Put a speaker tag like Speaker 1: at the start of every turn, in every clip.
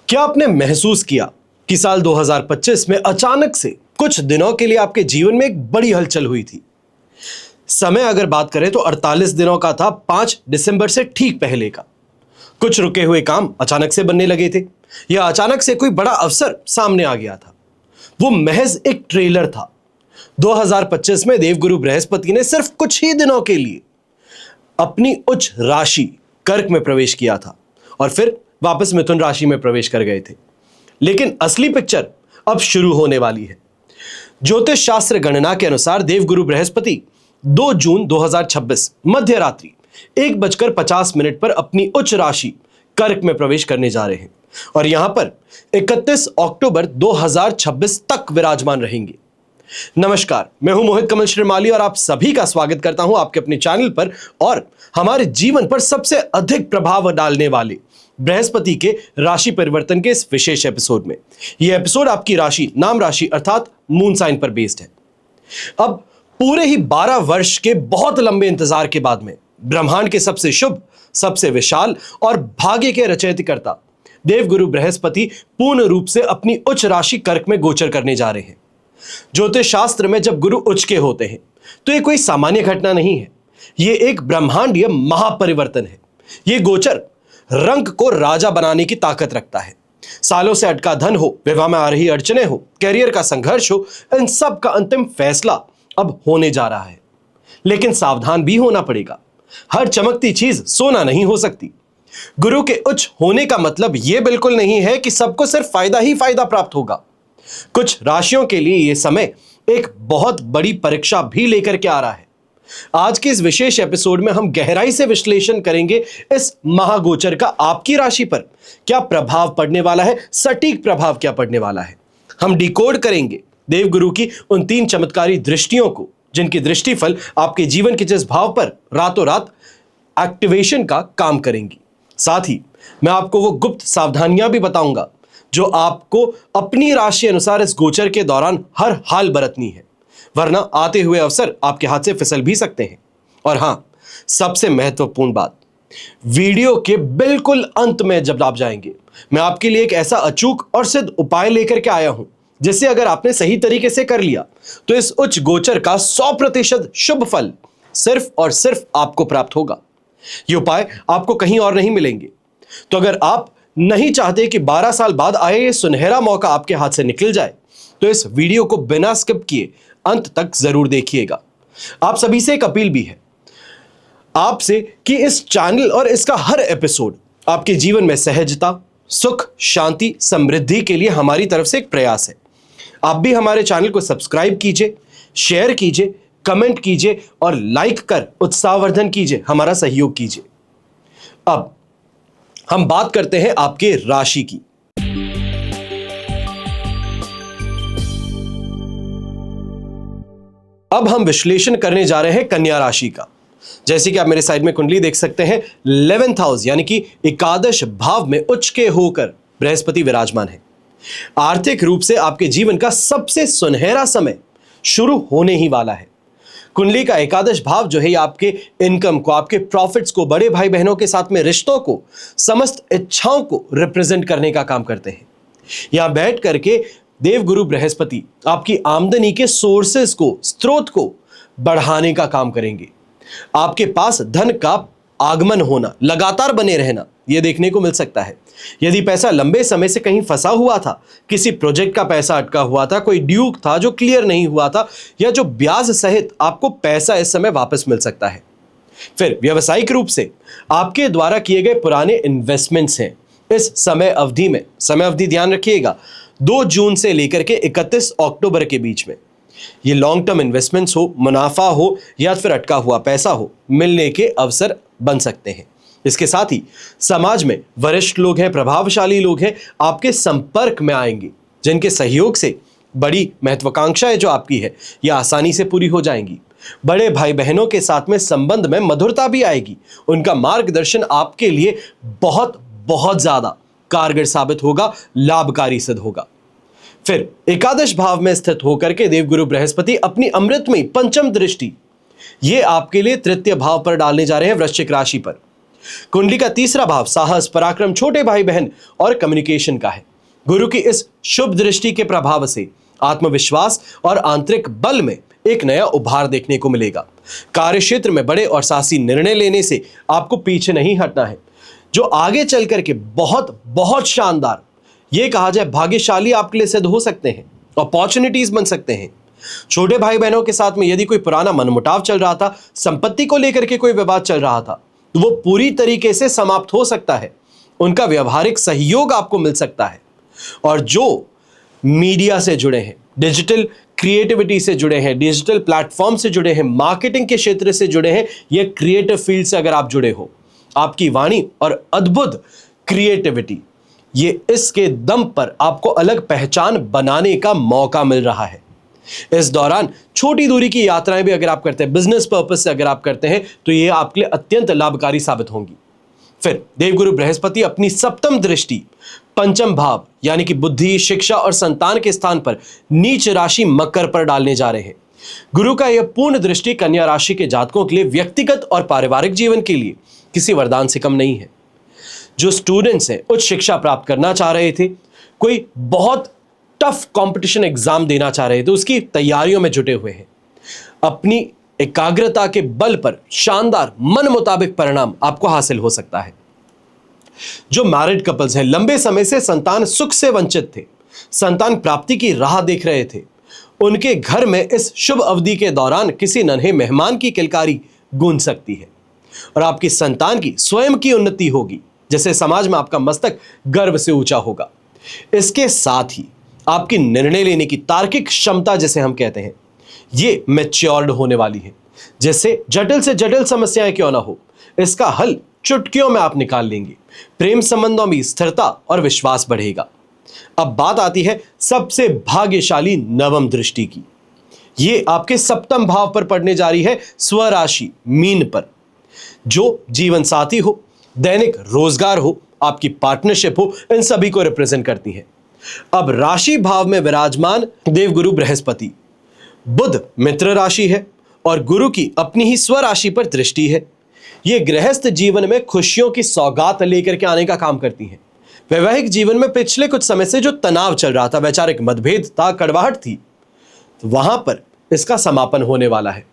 Speaker 1: क्या आपने महसूस किया कि साल 2025 में अचानक से कुछ दिनों के लिए आपके जीवन में एक बड़ी हलचल हुई थी? समय अगर बात करें तो 48 दिनों का था, 5 दिसंबर से ठीक पहले का। कुछ रुके हुए काम अचानक से बनने लगे थे, या अचानक से कोई बड़ा अवसर सामने आ गया था। वो महज एक ट्रेलर था। 2025 में देवगुरु बृहस्पति ने सिर्फ कुछ ही दिनों के लिए अपनी उच्च राशि कर्क में प्रवेश किया था और फिर वापस मिथुन राशि में प्रवेश कर गए थे। लेकिन असली पिक्चर अब शुरू होने वाली है। ज्योतिष शास्त्र गणना के अनुसार देवगुरु बृहस्पति 2 जून 2026 मध्य रात्रि 1:50 पर अपनी उच्च राशि कर्क में प्रवेश करने जा रहे हैं और यहां पर 31 अक्टूबर 2026 तक विराजमान रहेंगे। नमस्कार, मैं हूं मोहित कमल श्रीमाली और आप सभी का स्वागत करता हूं आपके अपने चैनल पर और हमारे जीवन पर सबसे अधिक प्रभाव डालने वाले बृहस्पति के राशि परिवर्तन के इस विशेष एपिसोड में। यह एपिसोड आपकी राशि, नाम राशि अर्थात मून साइन पर बेस्ड है। अब पूरे ही 12 वर्ष के बहुत लंबे इंतजार के बाद में ब्रह्मांड के सबसे शुभ, सबसे विशाल और भाग्य के रचयिताकर्ता देवगुरु बृहस्पति पूर्ण रूप से अपनी उच्च राशि कर्क में गोचर करने जा रहे हैं। ज्योतिष शास्त्र में जब गुरु उच्च के होते हैं तो ये कोई सामान्य घटना नहीं है, ये एक ब्रह्मांडीय महापरिवर्तन है। ये गोचर रंग को राजा बनाने की ताकत रखता है। सालों से अटका धन हो, विवाह में आ रही अड़चने हो, कैरियर का संघर्ष हो, इन सब का अंतिम फैसला अब होने जा रहा है। लेकिन सावधान भी होना पड़ेगा। हर चमकती चीज सोना नहीं हो सकती। गुरु के उच्च होने का मतलब यह बिल्कुल नहीं है कि सबको सिर्फ फायदा ही फायदा प्राप्त होगा। कुछ राशियों के लिए यह समय एक बहुत बड़ी परीक्षा भी लेकर के आ रहा है। आज के इस विशेष एपिसोड में हम गहराई से विश्लेषण करेंगे इस महागोचर का आपकी राशि पर क्या प्रभाव पड़ने वाला है, सटीक प्रभाव क्या पड़ने वाला है। हम डिकोड करेंगे देवगुरु की उन 3 चमत्कारी दृष्टियों को, जिनकी दृष्टिफल आपके जीवन के जिस भाव पर रातों रात एक्टिवेशन का काम करेंगी। साथ ही मैं आपको वो गुप्त सावधानियां भी बताऊंगा जो आपको अपनी राशि अनुसार इस गोचर के दौरान हर हाल बरतनी है, वरना आते हुए अवसर आपके हाथ से फिसल भी सकते हैं। और हां, सबसे महत्वपूर्ण बात, वीडियो के बिल्कुल अंत में जब आप जाएंगे, मैं आपके लिए एक ऐसा अचूक और सिद्ध उपाय लेकर के आया हूं जिसे अगर आपने सही तरीके से कर लिया तो इस उच्च गोचर का 100% शुभ फल सिर्फ और सिर्फ आपको प्राप्त होगा। ये उपाय आपको कहीं और नहीं मिलेंगे। तो अगर आप नहीं चाहते कि 12 साल बाद आए ये सुनहरा मौका आपके हाथ से निकल जाए तो इस वीडियो को बिना स्किप किए अंत तक जरूर देखिएगा। आप सभी से एक अपील भी है आपसे कि इस चैनल और इसका हर एपिसोड आपके जीवन में सहजता, सुख, शांति, समृद्धि के लिए हमारी तरफ से एक प्रयास है। आप भी हमारे चैनल को सब्सक्राइब कीजिए, शेयर कीजिए, कमेंट कीजिए और लाइक कर उत्साहवर्धन कीजिए, हमारा सहयोग कीजिए। अब हम बात करते हैं आपके राशि की। अब हम विश्लेषण करने जा रहे हैं कन्या राशि का। जैसे कि आप मेरे साइड में कुंडली देख सकते हैं, 11th हाउस यानी कि एकादश भाव में उच्च के होकर बृहस्पति विराजमान है। आर्थिक रूप से आपके जीवन का सबसे सुनहरा समय शुरू होने ही वाला है। कुंडली का एकादश भाव जो है, आपके इनकम को, आपके प्रॉफिट्स को, बड़े भाई बहनों के साथ में रिश्तों को, समस्त इच्छाओं को रिप्रेजेंट करने का काम करते हैं। यहां बैठ करके देवगुरु बृहस्पति आपकी आमदनी के सोर्सेस को, स्रोत को बढ़ाने का काम करेंगे। आपके पास धन का आगमन होना, लगातार बने रहना, यह देखने को मिल सकता है। यदि पैसा लंबे समय से कहीं फंसा हुआ था, किसी प्रोजेक्ट का पैसा अटका हुआ था, कोई ड्यू था जो क्लियर नहीं हुआ था, या जो ब्याज सहित आपको पैसा इस समय वापस मिल सकता है। फिर व्यावसायिक रूप से आपके द्वारा किए गए पुराने इन्वेस्टमेंट्स हैं इस समय अवधि में, समय अवधि ध्यान रखिएगा, 2 जून से लेकर के 31 अक्टूबर के बीच में, ये लॉन्ग टर्म इन्वेस्टमेंट्स हो, मुनाफा हो या फिर अटका हुआ पैसा हो, मिलने के अवसर बन सकते हैं। इसके साथ ही समाज में वरिष्ठ लोग हैं, प्रभावशाली लोग हैं, आपके संपर्क में आएंगे, जिनके सहयोग से बड़ी महत्वाकांक्षाएं जो आपकी है ये आसानी से पूरी हो जाएंगी। बड़े भाई बहनों के साथ में संबंध में मधुरता भी आएगी। उनका मार्गदर्शन आपके लिए बहुत बहुत ज्यादा कारगर साबित होगा, लाभकारी सिद्ध होगा। फिर एकादश भाव में स्थित होकर के देवगुरु बृहस्पति अपनी अमृतमयी पंचम दृष्टि ये आपके लिए तृतीय भाव पर डालने जा रहे हैं, वृश्चिक राशि पर। कुंडली का तीसरा भाव साहस, पराक्रम, छोटे भाई बहन और कम्युनिकेशन का है। गुरु की इस शुभ दृष्टि के प्रभाव से आत्मविश्वास और आंतरिक बल में एक नया उभार देखने को मिलेगा। कार्य क्षेत्र में बड़े और साहसी निर्णय लेने से आपको पीछे नहीं हटना है, जो आगे चल करके बहुत बहुत शानदार, ये कहा जाए भाग्यशाली आपके लिए सिद्ध हो सकते हैं, अपॉर्चुनिटीज बन सकते हैं। छोटे भाई बहनों के साथ में यदि कोई पुराना मनमुटाव चल रहा था, संपत्ति को लेकर के कोई विवाद चल रहा था, तो वो पूरी तरीके से समाप्त हो सकता है। उनका व्यवहारिक सहयोग आपको मिल सकता है। और जो मीडिया से जुड़े हैं, डिजिटल क्रिएटिविटी से जुड़े हैं, डिजिटल प्लेटफॉर्म से जुड़े हैं, मार्केटिंग के क्षेत्र से जुड़े हैं, या क्रिएटिव फील्ड से अगर आप जुड़े हो, आपकी वाणी और अद्भुत क्रिएटिविटी, ये इसके दम पर आपको अलग पहचान बनाने का मौका मिल रहा है। इस दौरान छोटी दूरी की यात्राएं भी अगर आप करते हैं, बिजनेस पर्पस से अगर आप करते हैं, तो ये आपके लिए अत्यंत लाभकारी साबित होंगी। फिर देवगुरु बृहस्पति अपनी सप्तम दृष्टि पंचम भाव यानी कि बुद्धि, शिक्षा और संतान के स्थान पर नीच राशि मकर पर डालने जा रहे हैं। गुरु का यह पूर्ण दृष्टि कन्या राशि के जातकों के लिए व्यक्तिगत और पारिवारिक जीवन के लिए किसी वरदान से कम नहीं है। जो स्टूडेंट्स हैं, उच्च शिक्षा प्राप्त करना चाह रहे थे, कोई बहुत टफ कंपटीशन एग्जाम देना चाह रहे थे, उसकी तैयारियों में जुटे हुए हैं, अपनी एकाग्रता के बल पर शानदार मन मुताबिक परिणाम आपको हासिल हो सकता है। जो मैरिड कपल्स हैं, लंबे समय से संतान सुख से वंचित थे, संतान प्राप्ति की राह देख रहे थे, उनके घर में इस शुभ अवधि के दौरान किसी नन्हे मेहमान की किलकारी गूंज सकती है और आपकी संतान की स्वयं की उन्नति होगी, जिससे समाज में आपका मस्तक गर्व से ऊंचा होगा। इसके साथ ही आपकी निर्णय लेने की तार्किक क्षमता, जिसे हम कहते हैं, ये मैच्योर्ड होने वाली है, जिससे जटिल से जटिल समस्याएं क्यों ना हो, इसका हल चुटकियों में आप निकाल लेंगे। प्रेम संबंधों में स्थिरता और विश्वास बढ़ेगा। अब बात आती है सबसे भाग्यशाली नवम दृष्टि की। ये आपके सप्तम भाव पर पड़ने जा रही है, स्वराशि मीन पर। जो जीवन साथी हो, दैनिक रोजगार हो, आपकी पार्टनरशिप हो, इन सभी को रिप्रेजेंट करती है। अब राशि भाव में विराजमान देवगुरु बृहस्पति बुध मित्र राशि है और गुरु की अपनी ही स्वराशि पर दृष्टि है। ये गृहस्थ जीवन में खुशियों की सौगात लेकर के आने का काम करती है। वैवाहिक जीवन में पिछले कुछ समय से जो तनाव चल रहा था, वैचारिक मतभेद था, कड़वाहट थी, तो वहां पर इसका समापन होने वाला है।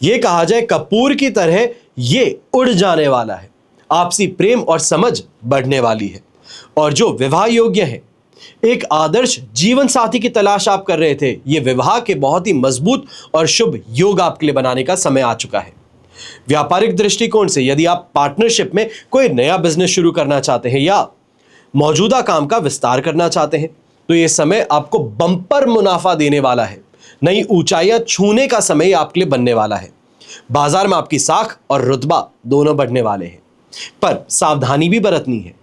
Speaker 1: ये कहा जाए कपूर की तरह ये उड़ जाने वाला है। आपसी प्रेम और समझ बढ़ने वाली है। और जो विवाह योग्य है, एक आदर्श जीवन साथी की तलाश आप कर रहे थे, ये विवाह के बहुत ही मजबूत और शुभ योग आपके लिए बनाने का समय आ चुका है। व्यापारिक दृष्टिकोण से यदि आप पार्टनरशिप में कोई नया बिजनेस शुरू करना चाहते हैं या मौजूदा काम का विस्तार करना चाहते हैं, तो ये समय आपको बम्पर मुनाफा देने वाला है। नई ऊंचाइयां छूने का समय आपके लिए बनने वाला है। बाजार में आपकी साख और रुतबा दोनों बढ़ने वाले हैं, पर सावधानी भी बरतनी है।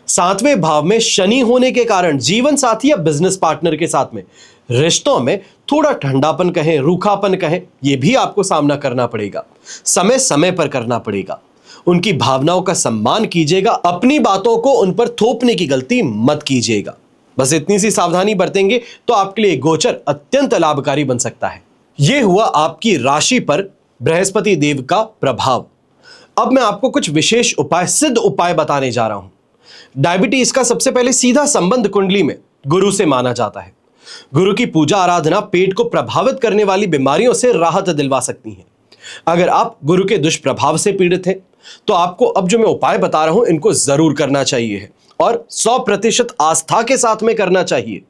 Speaker 1: सातवें भाव में शनि होने के कारण जीवन साथी या बिजनेस पार्टनर के साथ में रिश्तों में थोड़ा ठंडापन कहें, रूखापन कहें, यह भी आपको सामना करना पड़ेगा। समय समय पर करना पड़ेगा। उनकी भावनाओं का सम्मान कीजिएगा, अपनी बातों को उन पर थोपने की गलती मत कीजिएगा। बस इतनी सी सावधानी बरतेंगे तो आपके लिए गोचर अत्यंत लाभकारी बन सकता है। यह हुआ आपकी राशि पर बृहस्पति देव का प्रभाव। अब मैं आपको कुछ विशेष उपाय, सिद्ध उपाय बताने जा रहा हूं। डायबिटीज का सबसे पहले सीधा संबंध कुंडली में गुरु से माना जाता है। गुरु की पूजा आराधना पेट को प्रभावित करने वाली बीमारियों से राहत दिलवा सकती है। अगर आप गुरु के दुष्प्रभाव से पीड़ित हैं, तो आपको अब जो मैं उपाय बता रहा हूं, इनको जरूर करना चाहिए है और 100% आस्था के साथ में करना चाहिए।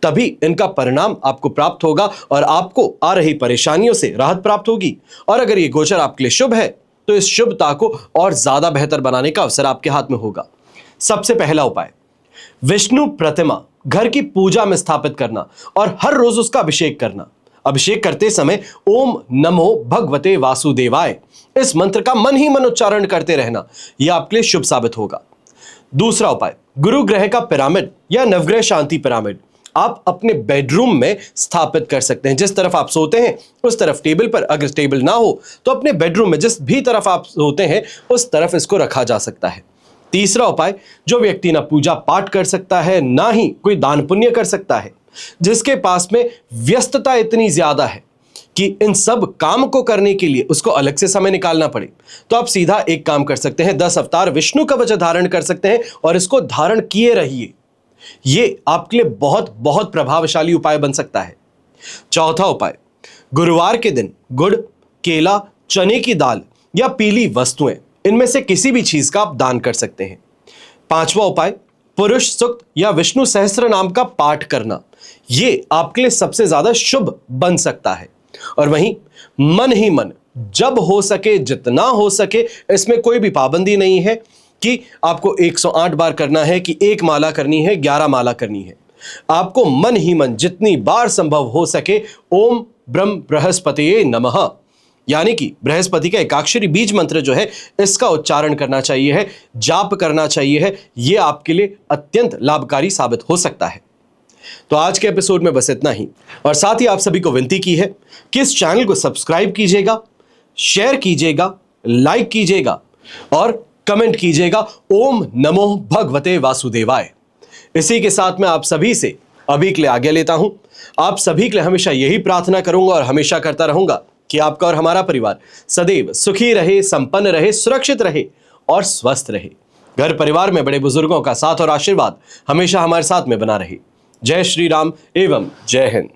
Speaker 1: तभी इनका परिणाम आपको प्राप्त होगा और आपको आ रही परेशानियों से राहत प्राप्त होगी। और अगर ये गोचर आपके लिए शुभ है, तो इस शुभता को और ज्यादा बेहतर बनाने का अवसर आपके हाथ में होगा। सबसे पहला उपाय, विष्णु प्रतिमा घर की पूजा में स्थापित करना और हर रोज उसका अभिषेक करना। अभिषेक करते समय ओम नमो भगवते वासुदेवाय इस मंत्र का मन ही मन उच्चारण करते रहना, यह आपके लिए शुभ साबित होगा। दूसरा उपाय, गुरु ग्रह का पिरामिड या नवग्रह शांति पिरामिड आप अपने बेडरूम में स्थापित कर सकते हैं। जिस तरफ आप सोते हैं उस तरफ टेबल पर, अगर टेबल ना हो तो अपने बेडरूम में जिस भी तरफ आप सोते हैं उस तरफ इसको रखा जा सकता है। तीसरा उपाय, जो व्यक्ति ना पूजा पाठ कर सकता है, ना ही कोई दान पुण्य कर सकता है, जिसके पास में व्यस्तता इतनी ज्यादा है कि इन सब काम को करने के लिए उसको अलग से समय निकालना पड़े, तो आप सीधा एक काम कर सकते हैं, 10 अवतार विष्णु कवच धारण कर सकते हैं और इसको धारण किए रहिए। ये आपके लिए बहुत बहुत प्रभावशाली उपाय बन सकता है। चौथा उपाय, गुरुवार के दिन गुड़, केला, चने की दाल या पीली वस्तुएं, इनमें से किसी भी चीज का आप दान कर सकते हैं। पांचवा उपाय, पुरुष सूक्त या विष्णु सहस्त्र नाम का पाठ करना, ये आपके लिए सबसे ज्यादा शुभ बन सकता है। और वहीं मन ही मन, जब हो सके, जितना हो सके, इसमें कोई भी पाबंदी नहीं है कि आपको 108 बार करना है, कि 1 माला करनी है, 11 माला करनी है। आपको मन ही मन जितनी बार संभव हो सके ओम ब्रह्म बृहस्पतिये नमः, यानी कि बृहस्पति का एकाक्षरी बीज मंत्र जो है, इसका उच्चारण करना चाहिए है, जाप करना चाहिए है। यह आपके लिए अत्यंत लाभकारी साबित हो सकता है। तो आज के एपिसोड में बस इतना ही, और साथ ही आप सभी को विनती की है कि इस चैनल को सब्सक्राइब कीजिएगा, शेयर कीजिएगा, लाइक कीजिएगा और कमेंट कीजिएगा ओम नमो भगवते वासुदेवाय। इसी के साथ मैं आप सभी से अभी के लिए आज्ञा लेता हूं। आप सभी के लिए हमेशा यही प्रार्थना करूंगा और हमेशा करता रहूंगा कि आपका और हमारा परिवार सदैव सुखी रहे, संपन्न रहे, सुरक्षित रहे और स्वस्थ रहे। घर परिवार में बड़े बुजुर्गों का साथ और आशीर्वाद हमेशा हमारे साथ में बना रहे। जय श्री राम एवं जय हिंद।